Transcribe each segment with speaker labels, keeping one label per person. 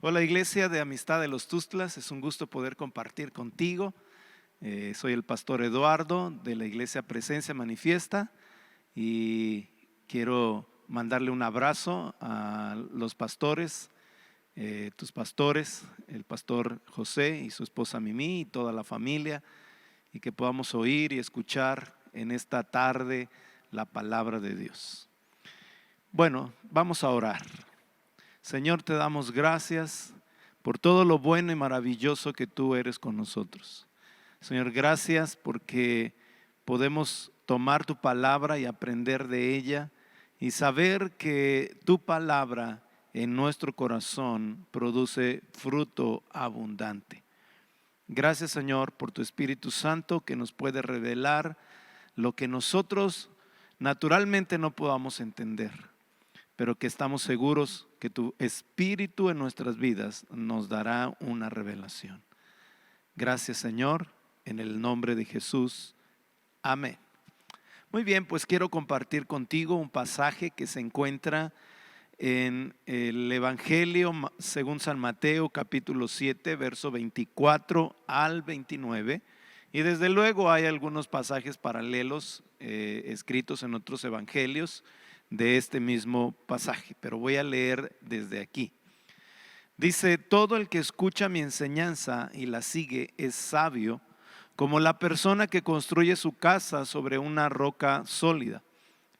Speaker 1: Hola, Iglesia de Amistad de los Tuxtlas, es un gusto poder compartir contigo. Soy el pastor Eduardo de la Iglesia Presencia Manifiesta y quiero mandarle un abrazo a los pastores, tus pastores, el pastor José y su esposa Mimi y toda la familia, y que podamos oír y escuchar en esta tarde la palabra de Dios. Bueno, vamos a orar. Señor, te damos gracias por todo lo bueno y maravilloso que tú eres con nosotros. Señor, gracias porque podemos tomar tu palabra y aprender de ella y saber que tu palabra en nuestro corazón produce fruto abundante. Gracias, Señor, por tu Espíritu Santo que nos puede revelar lo que nosotros naturalmente no podamos entender, pero que estamos seguros que tu Espíritu en nuestras vidas nos dará una revelación. Gracias, Señor, en el nombre de Jesús. Amén. Muy bien, pues quiero compartir contigo un pasaje que se encuentra en el Evangelio según San Mateo, capítulo 7, verso 24 al 29. Y desde luego hay algunos pasajes paralelos escritos en otros evangelios de este mismo pasaje, pero voy a leer desde aquí. Dice: todo el que escucha mi enseñanza y la sigue es sabio, como la persona que construye su casa sobre una roca sólida.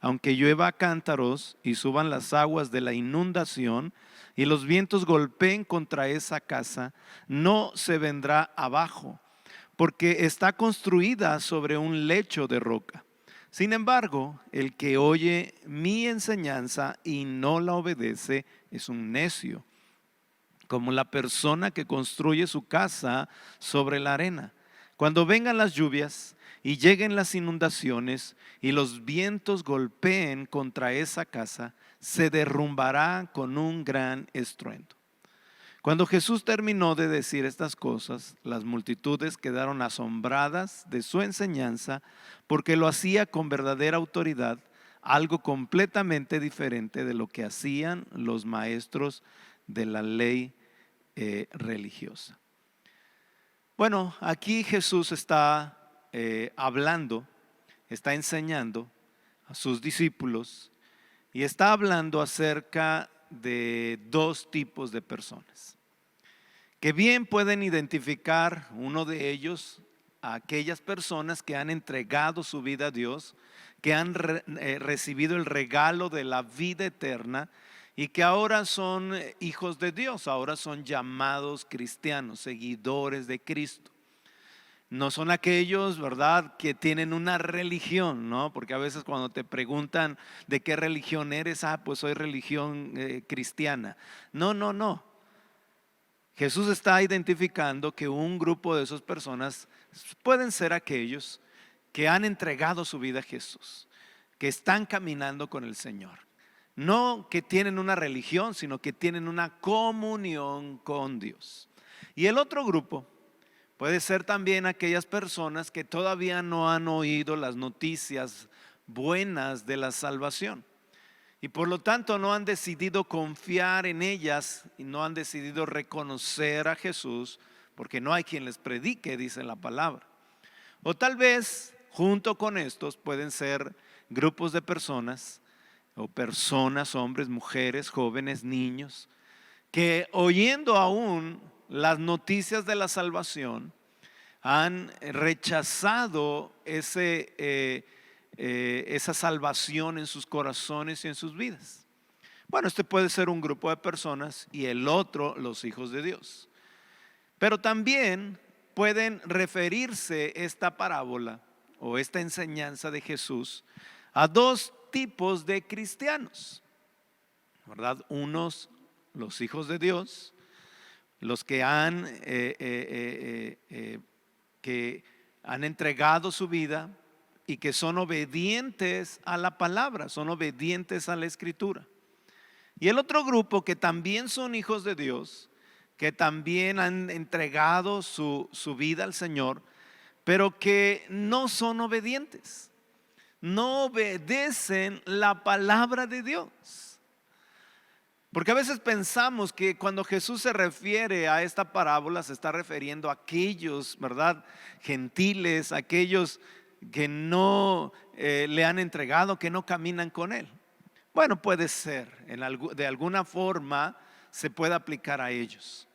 Speaker 1: Aunque llueva a cántaros y suban las aguas de la inundación y los vientos golpeen contra esa casa, no se vendrá abajo, porque está construida sobre un lecho de roca. Sin embargo, el que oye mi enseñanza y no la obedece es un necio, como la persona que construye su casa sobre la arena. Cuando vengan las lluvias y lleguen las inundaciones y los vientos golpeen contra esa casa, se derrumbará con un gran estruendo. Cuando Jesús terminó de decir estas cosas, las multitudes quedaron asombradas de su enseñanza, porque lo hacía con verdadera autoridad, algo completamente diferente de lo que hacían los maestros de la ley religiosa. Bueno, aquí Jesús está hablando, está enseñando a sus discípulos y está hablando acerca de dos tipos de personas que bien pueden identificar. Uno de ellos, a aquellas personas que han entregado su vida a Dios, que han recibido el regalo de la vida eterna y que ahora son hijos de Dios, ahora son llamados cristianos, seguidores de Cristo. No son aquellos, ¿verdad?, que tienen una religión, ¿no? Porque a veces cuando te preguntan de qué religión eres, pues soy religión cristiana. No, no, no. Jesús está identificando que un grupo de esas personas pueden ser aquellos que han entregado su vida a Jesús, que están caminando con el Señor. No que tienen una religión, sino que tienen una comunión con Dios. Y el otro grupo puede ser también aquellas personas que todavía no han oído las noticias buenas de la salvación y por lo tanto no han decidido confiar en ellas y no han decidido reconocer a Jesús, porque no hay quien les predique, dice la palabra. O tal vez junto con estos pueden ser grupos de personas, o personas, hombres, mujeres, jóvenes, niños, que oyendo aún las noticias de la salvación han rechazado esa salvación en sus corazones y en sus vidas. Bueno, este puede ser un grupo de personas y el otro los hijos de Dios. Pero también pueden referirse esta parábola o esta enseñanza de Jesús a dos tipos de cristianos, ¿verdad? Unos, los hijos de Dios, los que han entregado su vida y que son obedientes a la palabra, son obedientes a la escritura. Y el otro grupo que también son hijos de Dios, que también han entregado su vida al Señor, pero que no son obedientes, no obedecen la palabra de Dios. Porque a veces pensamos que cuando Jesús se refiere a esta parábola se está refiriendo a aquellos, ¿verdad? Gentiles, aquellos que no le han entregado, que no caminan con Él. Bueno, puede ser, de alguna forma se puede aplicar a ellos.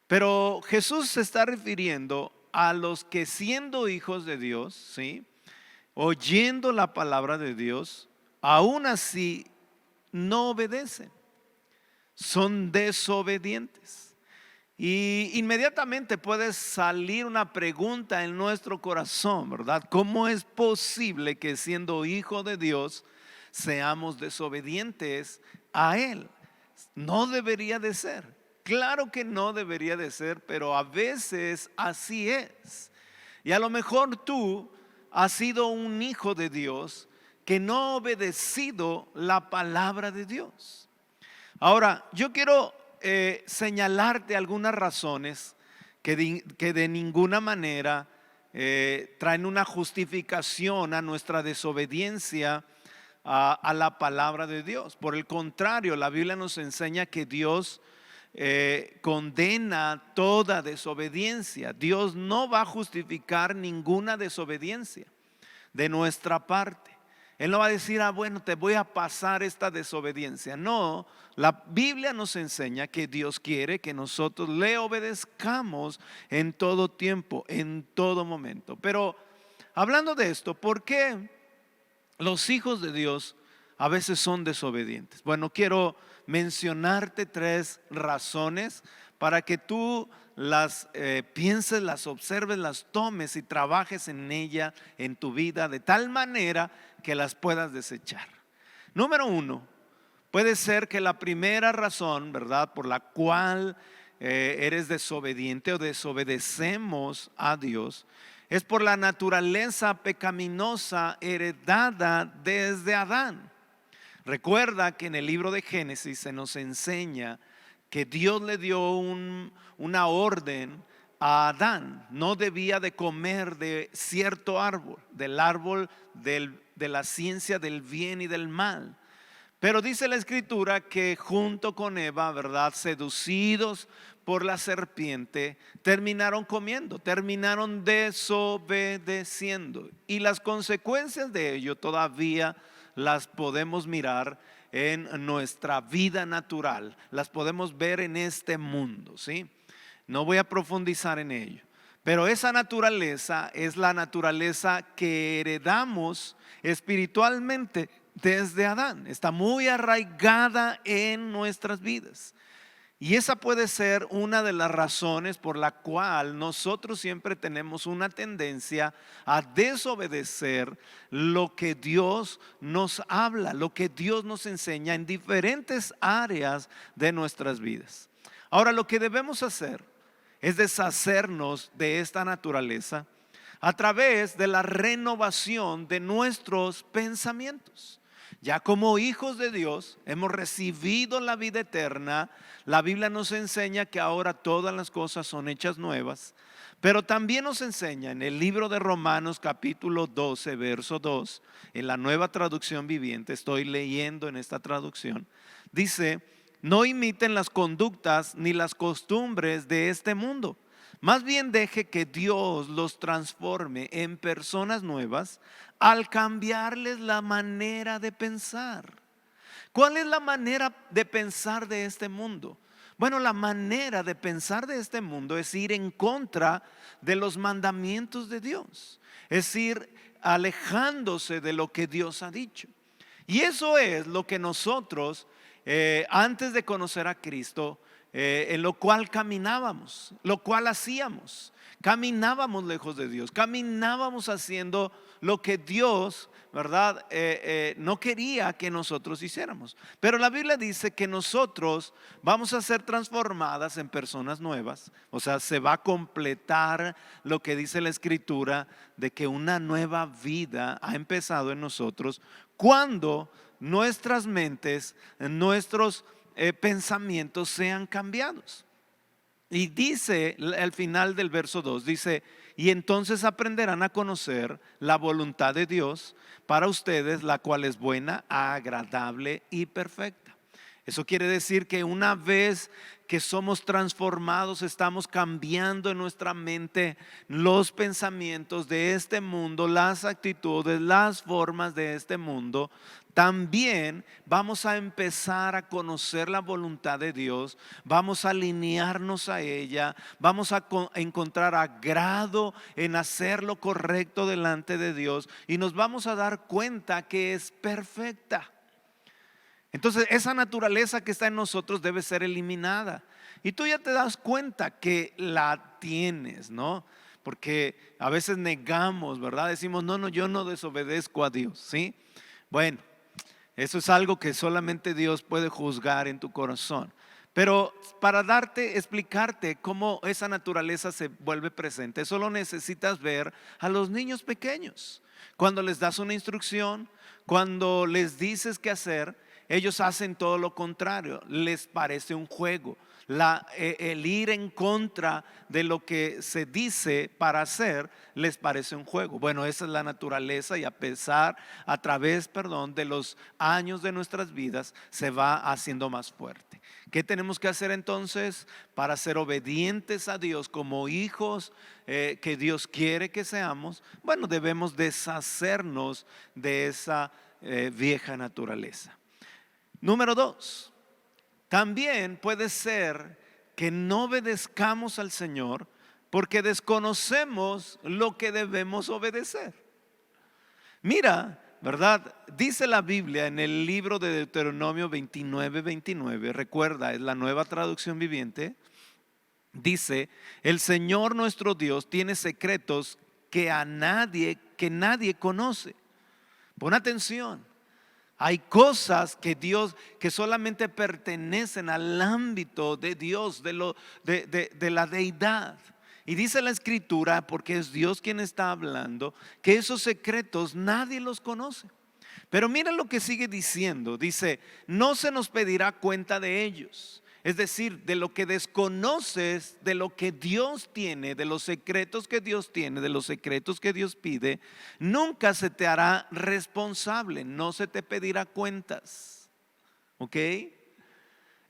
Speaker 1: Pero Jesús se está refiriendo a los que siendo hijos de Dios, ¿sí?, oyendo la palabra de Dios, aún así no obedecen, son desobedientes. Y inmediatamente puede salir una pregunta en nuestro corazón, ¿verdad? ¿Cómo es posible que siendo hijo de Dios seamos desobedientes a Él? No debería de ser. Claro que no debería de ser, pero a veces así es. Y a lo mejor tú has sido un hijo de Dios que no ha obedecido la palabra de Dios. Ahora, yo quiero señalarte algunas razones que de ninguna manera traen una justificación a nuestra desobediencia a la palabra de Dios. Por el contrario, la Biblia nos enseña que Dios condena toda desobediencia. Dios no va a justificar ninguna desobediencia de nuestra parte. Él no va a decir, bueno, te voy a pasar esta desobediencia. No, la Biblia nos enseña que Dios quiere que nosotros le obedezcamos en todo tiempo, en todo momento. Pero hablando de esto, ¿por qué los hijos de Dios a veces son desobedientes? Bueno, quiero mencionarte 3 razones para que tú las pienses, las observes, las tomes y trabajes en ella, en tu vida, de tal manera que las puedas desechar. Número 1, puede ser que la primera razón, ¿verdad?, por la cual eres desobediente o desobedecemos a Dios, es por la naturaleza pecaminosa heredada desde Adán. Recuerda que en el libro de Génesis se nos enseña que Dios le dio una orden a Adán. No debía de comer de cierto árbol, del árbol de la ciencia del bien y del mal. Pero dice la escritura que junto con Eva, ¿verdad?, seducidos por la serpiente, terminaron comiendo, terminaron desobedeciendo. Y las consecuencias de ello todavía las podemos mirar en nuestra vida natural, las podemos ver en este mundo, ¿sí? No voy a profundizar en ello, pero esa naturaleza es la naturaleza que heredamos espiritualmente desde Adán. Está muy arraigada en nuestras vidas. Y esa puede ser una de las razones por la cual nosotros siempre tenemos una tendencia a desobedecer lo que Dios nos habla, lo que Dios nos enseña en diferentes áreas de nuestras vidas. Ahora, lo que debemos hacer es deshacernos de esta naturaleza a través de la renovación de nuestros pensamientos. Ya como hijos de Dios hemos recibido la vida eterna. La Biblia nos enseña que ahora todas las cosas son hechas nuevas, pero también nos enseña en el libro de Romanos capítulo 12 verso 2, en la Nueva Traducción Viviente, estoy leyendo en esta traducción, dice: no imiten las conductas ni las costumbres de este mundo, más bien deje que Dios los transforme en personas nuevas al cambiarles la manera de pensar. ¿Cuál es la manera de pensar de este mundo? Bueno, la manera de pensar de este mundo es ir en contra de los mandamientos de Dios, es ir alejándose de lo que Dios ha dicho. Y eso es lo que nosotros, antes de conocer a Cristo, en lo cual caminábamos, lo cual hacíamos. Caminábamos lejos de Dios, caminábamos haciendo lo que Dios, ¿verdad?, no quería que nosotros hiciéramos. Pero la Biblia dice que nosotros vamos a ser transformadas en personas nuevas. O sea, se va a completar lo que dice la escritura de que una nueva vida ha empezado en nosotros cuando nuestras mentes, nuestros pensamientos sean cambiados. Y dice al final del verso 2, dice: y entonces aprenderán a conocer la voluntad de Dios para ustedes, la cual es buena, agradable y perfecta. Eso quiere decir que una vez que somos transformados, estamos cambiando en nuestra mente los pensamientos de este mundo, las actitudes, las formas de este mundo. También vamos a empezar a conocer la voluntad de Dios, vamos a alinearnos a ella, vamos a encontrar agrado en hacer lo correcto delante de Dios y nos vamos a dar cuenta que es perfecta. Entonces esa naturaleza que está en nosotros debe ser eliminada. Y tú ya te das cuenta que la tienes, ¿no? Porque a veces negamos, ¿verdad? Decimos, no, yo no desobedezco a Dios, ¿sí? Bueno, eso es algo que solamente Dios puede juzgar en tu corazón. Pero para explicarte cómo esa naturaleza se vuelve presente, solo necesitas ver a los niños pequeños. Cuando les das una instrucción, cuando les dices qué hacer, ellos hacen todo lo contrario, les parece un juego. El ir en contra de lo que se dice para hacer les parece un juego. Bueno, esa es la naturaleza y a través de los años de nuestras vidas se va haciendo más fuerte. ¿Qué tenemos que hacer entonces para ser obedientes a Dios como hijos que Dios quiere que seamos? Bueno, debemos deshacernos de esa vieja naturaleza. Número 2, también puede ser que no obedezcamos al Señor porque desconocemos lo que debemos obedecer. Mira, ¿verdad? Dice la Biblia en el libro de Deuteronomio 29:29, recuerda, es la Nueva Traducción Viviente. Dice, el Señor nuestro Dios tiene secretos que nadie conoce. Pon atención. Hay cosas que solamente pertenecen al ámbito de Dios, de la deidad. Y dice la Escritura, porque es Dios quien está hablando, que esos secretos nadie los conoce. Pero mira lo que sigue diciendo. Dice, no se nos pedirá cuenta de ellos. Es decir, de lo que desconoces, de lo que Dios tiene, de los secretos que Dios tiene, de los secretos que Dios pide, nunca se te hará responsable, no se te pedirá cuentas. ¿Ok?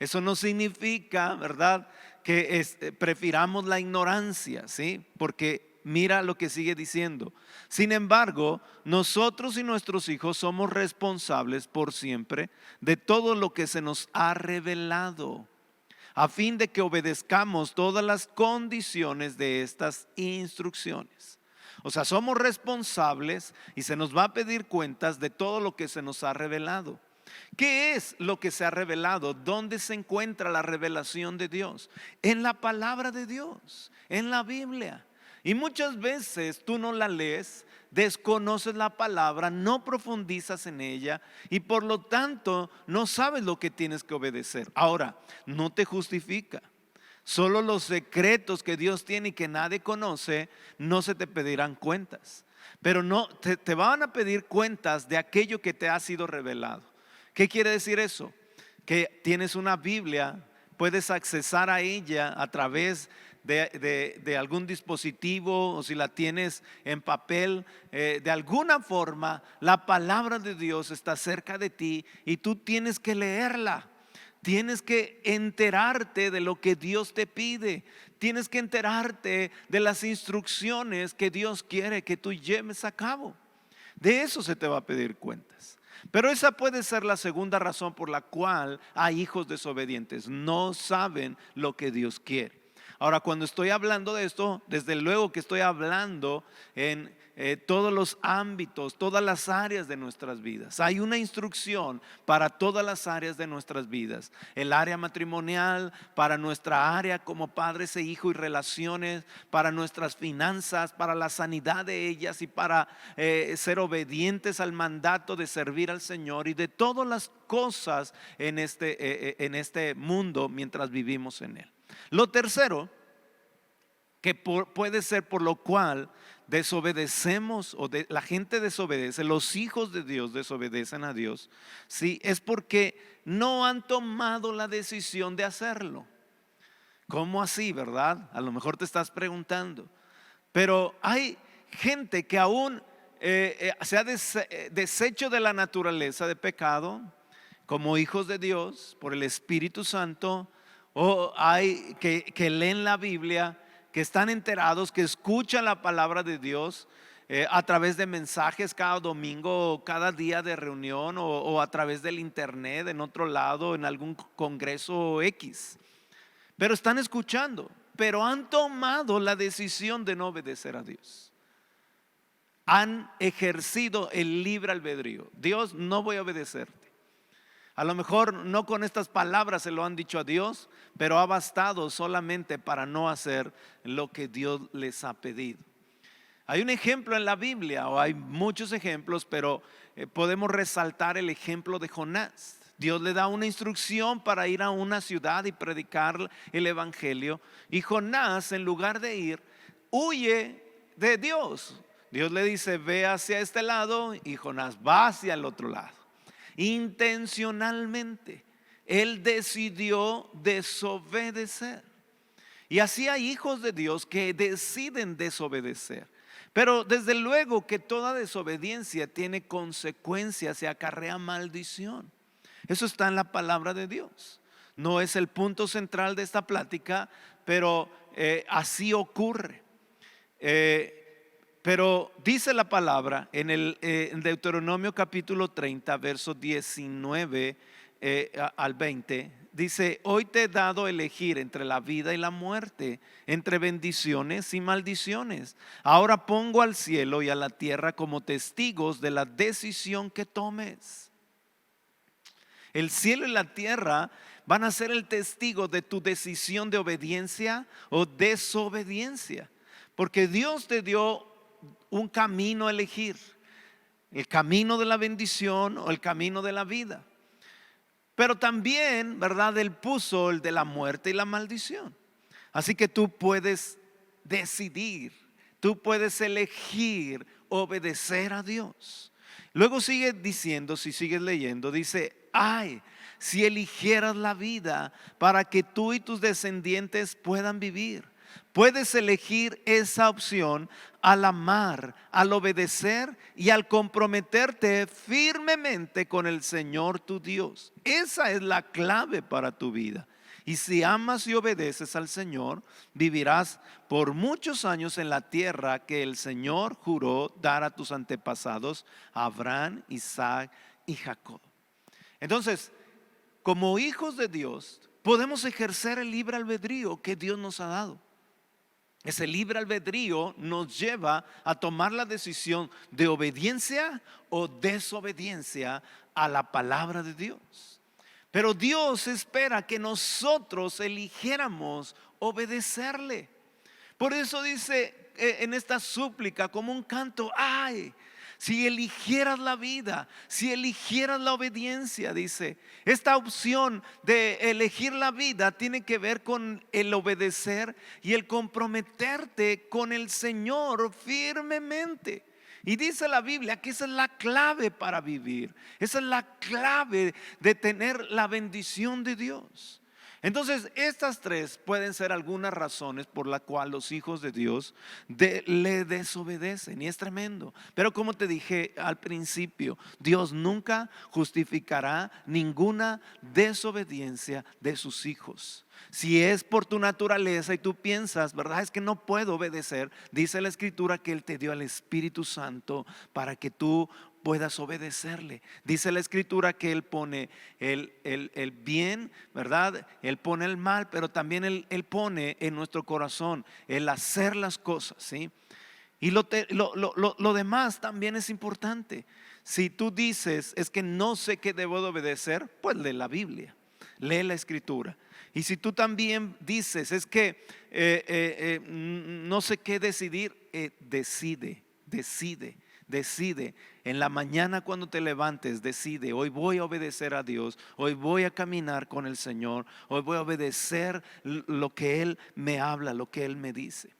Speaker 1: Eso no significa, ¿verdad?, que prefiramos la ignorancia, ¿sí? Porque mira lo que sigue diciendo. Sin embargo, nosotros y nuestros hijos somos responsables por siempre de todo lo que se nos ha revelado, a fin de que obedezcamos todas las condiciones de estas instrucciones. O sea, somos responsables y se nos va a pedir cuentas de todo lo que se nos ha revelado. ¿Qué es lo que se ha revelado? ¿Dónde se encuentra la revelación de Dios? En la palabra de Dios, en la Biblia. Y muchas veces tú no la lees, desconoces la palabra, no profundizas en ella y por lo tanto no sabes lo que tienes que obedecer. Ahora, no te justifica. Solo los secretos que Dios tiene y que nadie conoce, no se te pedirán cuentas. Pero no te van a pedir cuentas de aquello que te ha sido revelado. ¿Qué quiere decir eso? Que tienes una Biblia, puedes accesar a ella a través de algún dispositivo, o si la tienes en papel, de alguna forma la palabra de Dios está cerca de ti y tú tienes que leerla. Tienes que enterarte de lo que Dios te pide. Tienes que enterarte de las instrucciones que Dios quiere que tú lleves a cabo. De eso se te va a pedir cuentas. Pero esa puede ser la segunda razón por la cual hay hijos desobedientes. No saben lo que Dios quiere. Ahora, cuando estoy hablando de esto, desde luego que estoy hablando en todos los ámbitos, todas las áreas de nuestras vidas. Hay una instrucción para todas las áreas de nuestras vidas. El área matrimonial, para nuestra área como padres e hijos y relaciones, para nuestras finanzas, para la sanidad de ellas y para ser obedientes al mandato de servir al Señor y de todas las cosas en este mundo mientras vivimos en él. Lo tercero que puede ser por lo cual desobedecemos la gente desobedece, los hijos de Dios desobedecen a Dios, ¿sí? Es porque no han tomado la decisión de hacerlo. ¿Cómo así, verdad? A lo mejor te estás preguntando. Pero hay gente que aún se ha deshecho de la naturaleza de pecado, como hijos de Dios por el Espíritu Santo, o hay que leen la Biblia, que están enterados, que escuchan la palabra de Dios a través de mensajes cada domingo o cada día de reunión o a través del internet, en otro lado, en algún congreso X. Pero están escuchando, pero han tomado la decisión de no obedecer a Dios. Han ejercido el libre albedrío. Dios, no voy a obedecerte. A lo mejor no con estas palabras se lo han dicho a Dios, pero ha bastado solamente para no hacer lo que Dios les ha pedido. Hay un ejemplo en la Biblia, o hay muchos ejemplos, pero podemos resaltar el ejemplo de Jonás. Dios le da una instrucción para ir a una ciudad y predicar el evangelio, y Jonás, en lugar de ir, huye de Dios. Dios le dice: ve hacia este lado, y Jonás va hacia el otro lado. Intencionalmente él decidió desobedecer. Y así hay hijos de Dios que deciden desobedecer. Pero desde luego que toda desobediencia tiene consecuencias y acarrea maldición. Eso está en la palabra de Dios. No es el punto central de esta plática, pero así ocurre. Pero dice la palabra en Deuteronomio capítulo 30, versos 19 al 20. Dice: hoy te he dado a elegir entre la vida y la muerte, entre bendiciones y maldiciones. Ahora pongo al cielo y a la tierra como testigos de la decisión que tomes. El cielo y la tierra van a ser el testigo de tu decisión de obediencia o desobediencia, porque Dios te dio un camino a elegir: el camino de la bendición o el camino de la vida. Pero también, ¿verdad?, Él puso el de la muerte y la maldición. Así que tú puedes decidir, tú puedes elegir obedecer a Dios. Luego sigue diciendo, si sigues leyendo, dice: ay, si eligieras la vida para que tú y tus descendientes puedan vivir. Puedes elegir esa opción al amar, al obedecer y al comprometerte firmemente con el Señor tu Dios. Esa es la clave para tu vida. Y si amas y obedeces al Señor, vivirás por muchos años en la tierra que el Señor juró dar a tus antepasados, Abraham, Isaac y Jacob. Entonces, como hijos de Dios, podemos ejercer el libre albedrío que Dios nos ha dado. Ese libre albedrío nos lleva a tomar la decisión de obediencia o desobediencia a la palabra de Dios. Pero Dios espera que nosotros eligiéramos obedecerle. Por eso dice en esta súplica como un canto: ay, si eligieras la vida, si eligieras la obediencia, dice. Esta opción de elegir la vida tiene que ver con el obedecer y el comprometerte con el Señor firmemente. Y dice la Biblia que esa es la clave para vivir. Esa es la clave de tener la bendición de Dios. Entonces, estas tres pueden ser algunas razones por las cuales los hijos de Dios le desobedecen, y es tremendo. Pero como te dije al principio, Dios nunca justificará ninguna desobediencia de sus hijos. Si es por tu naturaleza y tú piensas, ¿verdad?, es que no puedo obedecer, dice la Escritura que Él te dio al Espíritu Santo para que tú puedas obedecerle. Dice la Escritura que Él pone el bien, ¿verdad? Él pone el mal, pero también Él pone en nuestro corazón el hacer las cosas, ¿sí? Y lo demás también es importante. Si tú dices: es que no sé qué debo de obedecer, pues lee la Biblia, lee la Escritura. Y si tú también dices: es que no sé qué decidir, decide. En la mañana cuando te levantes, decide: hoy voy a obedecer a Dios, hoy voy a caminar con el Señor, hoy voy a obedecer lo que Él me habla, lo que Él me dice.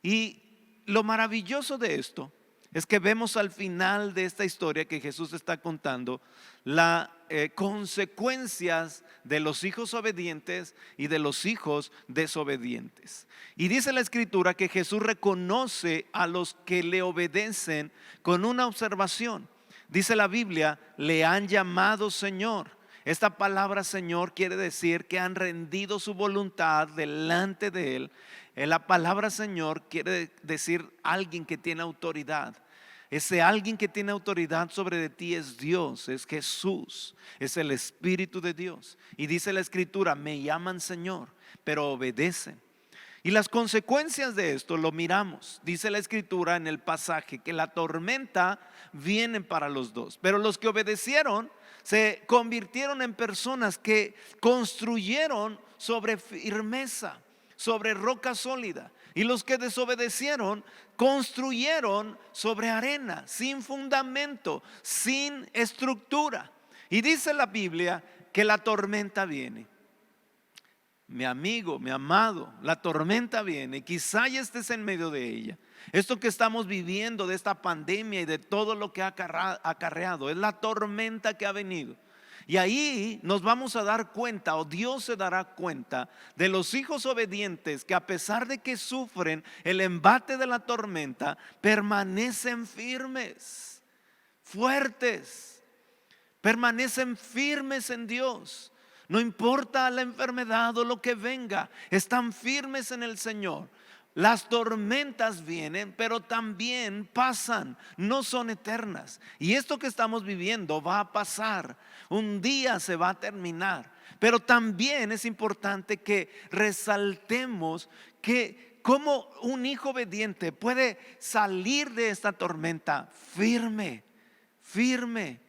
Speaker 1: Y lo maravilloso de esto es que vemos al final de esta historia que Jesús está contando las consecuencias de los hijos obedientes y de los hijos desobedientes. Y dice la Escritura que Jesús reconoce a los que le obedecen con una observación. Dice la Biblia: le han llamado Señor. Esta palabra, Señor, quiere decir que han rendido su voluntad delante de Él. La palabra, Señor, quiere decir alguien que tiene autoridad. Ese alguien que tiene autoridad sobre de ti es Dios, es Jesús, es el Espíritu de Dios. Y dice la Escritura, me llaman Señor, pero obedecen. Y las consecuencias de esto lo miramos. Dice la Escritura en el pasaje que la tormenta viene para los dos, pero los que obedecieron se convirtieron en personas que construyeron sobre firmeza, sobre roca sólida. Y los que desobedecieron construyeron sobre arena, sin fundamento, sin estructura. Y dice la Biblia que la tormenta viene. Mi amigo, mi amado, la tormenta viene. Quizá ya estés en medio de ella. Esto que estamos viviendo de esta pandemia y de todo lo que ha acarreado es la tormenta que ha venido. Y ahí nos vamos a dar cuenta, o Dios se dará cuenta, de los hijos obedientes que a pesar de que sufren el embate de la tormenta, permanecen firmes, fuertes, permanecen firmes en Dios. No importa la enfermedad o lo que venga, están firmes en el Señor. Las tormentas vienen, pero también pasan, no son eternas. Y esto que estamos viviendo va a pasar, un día se va a terminar. Pero también es importante que resaltemos que como un hijo obediente puede salir de esta tormenta firme, firme,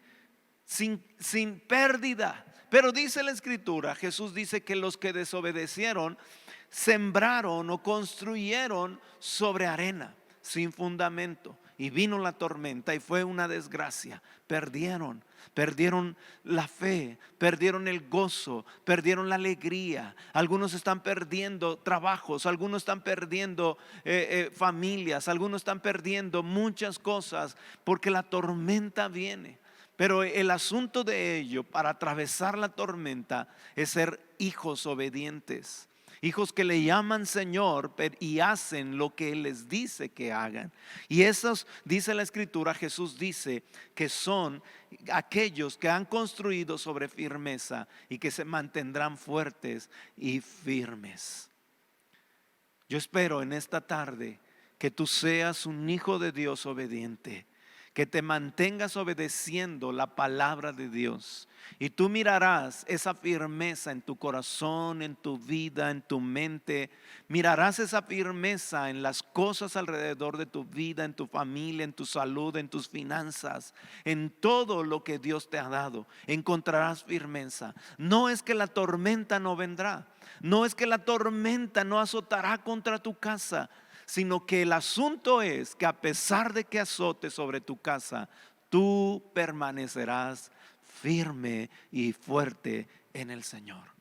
Speaker 1: sin pérdida. Pero dice la Escritura, Jesús dice que los que desobedecieron sembraron o construyeron sobre arena, sin fundamento. Y vino la tormenta y fue una desgracia. Perdieron la fe, perdieron el gozo, perdieron la alegría. Algunos están perdiendo trabajos, algunos están perdiendo familias, algunos están perdiendo muchas cosas porque la tormenta viene. Pero el asunto de ello, para atravesar la tormenta, es ser hijos obedientes. Hijos que le llaman Señor y hacen lo que Él les dice que hagan. Y esos, dice la Escritura, Jesús dice que son aquellos que han construido sobre firmeza y que se mantendrán fuertes y firmes. Yo espero en esta tarde que tú seas un hijo de Dios obediente, que te mantengas obedeciendo la palabra de Dios. Y tú mirarás esa firmeza en tu corazón, en tu vida, en tu mente. Mirarás esa firmeza en las cosas alrededor de tu vida, en tu familia, en tu salud, en tus finanzas, en todo lo que Dios te ha dado. Encontrarás firmeza. No es que la tormenta no vendrá, no es que la tormenta no azotará contra tu casa, sino que el asunto es que a pesar de que azote sobre tu casa, tú permanecerás firme y fuerte en el Señor.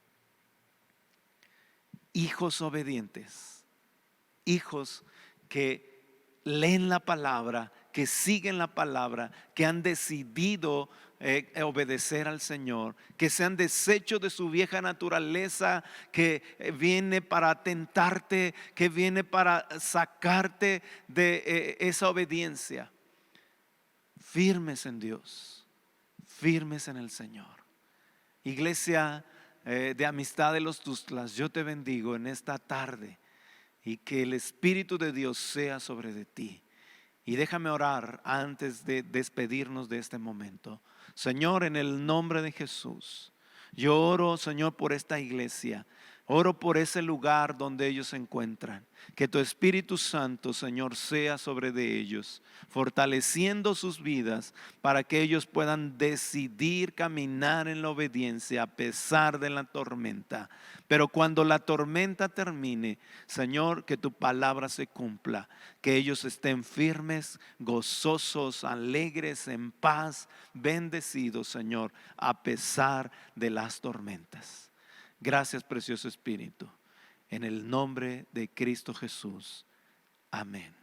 Speaker 1: Hijos obedientes, hijos que leen la palabra, que siguen la palabra, que han decidido obedecer al Señor, que se han deshecho de su vieja naturaleza que viene para tentarte, que viene para sacarte de esa obediencia. Firmes en Dios, firmes en el Señor. Iglesia de Amistad de los Tustlas, yo te bendigo en esta tarde y que el Espíritu de Dios sea sobre de ti. Y déjame orar antes de despedirnos de este momento. Señor, en el nombre de Jesús, yo oro, Señor, por esta iglesia. Oro por ese lugar donde ellos se encuentran. Que tu Espíritu Santo, Señor, sea sobre de ellos, fortaleciendo sus vidas para que ellos puedan decidir caminar en la obediencia a pesar de la tormenta. Pero cuando la tormenta termine, Señor, que tu palabra se cumpla, que ellos estén firmes, gozosos, alegres, en paz, bendecidos, Señor, a pesar de las tormentas. Gracias, precioso Espíritu. En el nombre de Cristo Jesús. Amén.